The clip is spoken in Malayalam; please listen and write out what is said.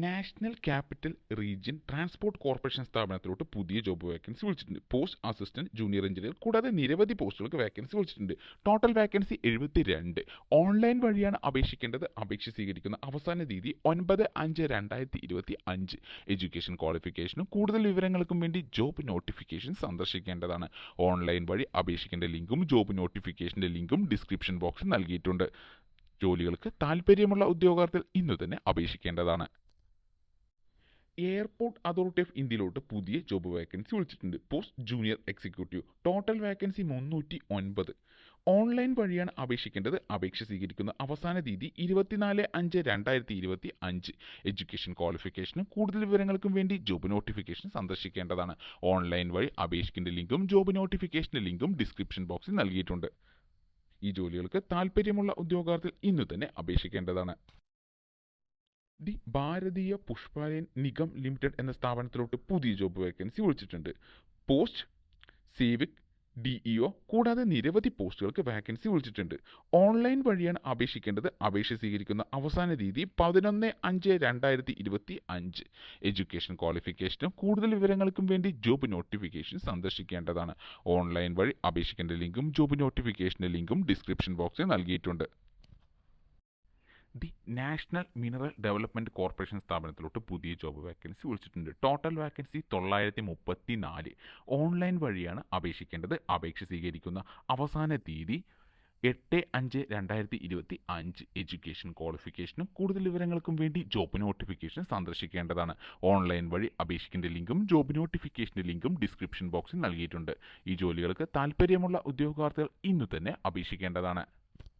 National capital region transport corporation സ്ഥാപനത്തിലോട്ട് പുതിയ ജോബ് വേക്കൻസി വിളിച്ചിട്ടുണ്ട്. പോസ്റ്റ് അസിസ്റ്റന്റ്, ജൂനിയർ എഞ്ചിനീയർ കൂടാതെ നിരവധി പോസ്റ്റുകൾക്ക് വേക്കൻസി വിളിച്ചിട്ടുണ്ട്. Total vacancy 72. ഓൺലൈൻ വഴിയാണ് അപേക്ഷിക്കേണ്ടത്. അപേക്ഷ സ്വീകരിക്കുന്ന അവസാന തീയതി 9/5/2025. എഡ്യൂക്കേഷൻ ക്വാളിഫിക്കേഷനും കൂടുതൽ വിവരങ്ങൾക്കും വേണ്ടി ജോബ് നോട്ടിഫിക്കേഷൻ സന്ദർശിക്കേണ്ടതാണ്. ഓൺലൈൻ വഴി അപേക്ഷിക്കേണ്ട ലിങ്കും ജോബ് നോട്ടിഫിക്കേഷന്റെ ലിങ്കും ഡിസ്ക്രിപ്ഷൻ ബോക്സിൽ നൽകിയിട്ടുണ്ട്. ജോലികൾക്ക് താൽപ്പര്യമുള്ള ഉദ്യോഗാർത്ഥികൾ ഇന്നു തന്നെ അപേക്ഷിക്കേണ്ടതാണ്. എയർപോർട്ട് അതോറിറ്റി ഓഫ് ഇന്ത്യയിലോട്ട് പുതിയ ജോബ് വേക്കൻസി വിളിച്ചിട്ടുണ്ട്. Post junior executive. Total vacancy 309. Online വഴിയാണ് അപേക്ഷിക്കേണ്ടത്. അപേക്ഷ സ്വീകരിക്കുന്ന അവസാന തീയതി 24/5/2025. എഡ്യൂക്കേഷൻ ക്വാളിഫിക്കേഷനും കൂടുതൽ വിവരങ്ങൾക്കും വേണ്ടി ജോബ് നോട്ടിഫിക്കേഷൻ സന്ദർശിക്കേണ്ടതാണ്. ഓൺലൈൻ വഴി അപേക്ഷിക്കേണ്ട ലിങ്കും ജോബ് നോട്ടിഫിക്കേഷന്റെ ലിങ്കും ഡിസ്ക്രിപ്ഷൻ ബോക്സിൽ നൽകിയിട്ടുണ്ട്. ഈ ജോലികൾക്ക് താൽപ്പര്യമുള്ള ഉദ്യോഗാർത്ഥികൾ ഇന്നു തന്നെ അപേക്ഷിക്കേണ്ടതാണ്. ദി ഭാരതീയ പുഷ്പാലയൻ നിഗം ലിമിറ്റഡ് എന്ന സ്ഥാപനത്തിലോട്ട് പുതിയ ജോബ് വേക്കൻസി വിളിച്ചിട്ടുണ്ട്. പോസ്റ്റ് സേവിക് DEO കൂടാതെ നിരവധി പോസ്റ്റുകൾക്ക് വേക്കൻസി വിളിച്ചിട്ടുണ്ട്. ഓൺലൈൻ വഴിയാണ് അപേക്ഷിക്കേണ്ടത്. അപേക്ഷ സ്വീകരിക്കുന്ന അവസാന തീയതി 11/5/2025. എഡ്യൂക്കേഷൻ ക്വാളിഫിക്കേഷനും കൂടുതൽ വിവരങ്ങൾക്കും വേണ്ടി ജോബ് നോട്ടിഫിക്കേഷൻ സന്ദർശിക്കേണ്ടതാണ്. ഓൺലൈൻ വഴി അപേക്ഷിക്കേണ്ട ലിങ്കും ജോബ് നോട്ടിഫിക്കേഷന്റെ ലിങ്കും ഡിസ്ക്രിപ്ഷൻ ബോക്സിൽ നൽകിയിട്ടുണ്ട്. The national mineral development corporation സ്ഥാപനത്തിലോട്ട് പുതിയ ജോബ് വേക്കൻസി വിളിച്ചിട്ടുണ്ട്. Total vacancy 934. ഓൺലൈൻ വഴിയാണ് അപേക്ഷിക്കേണ്ടത്. അപേക്ഷ സ്വീകരിക്കുന്ന അവസാന തീയതി 8/5/2025. എഡ്യൂക്കേഷൻ ക്വാളിഫിക്കേഷനും കൂടുതൽ വിവരങ്ങൾക്കും വേണ്ടി ജോബ് നോട്ടിഫിക്കേഷൻ സന്ദർശിക്കേണ്ടതാണ്. ഓൺലൈൻ വഴി അപേക്ഷിക്കേണ്ട ലിങ്കും ജോബ് നോട്ടിഫിക്കേഷന്റെ ലിങ്കും ഡിസ്ക്രിപ്ഷൻ ബോക്സിൽ നൽകിയിട്ടുണ്ട്. ഈ ജോലികൾക്ക് താൽപ്പര്യമുള്ള ഉദ്യോഗാർത്ഥികൾ ഇന്നു തന്നെ അപേക്ഷിക്കേണ്ടതാണ്.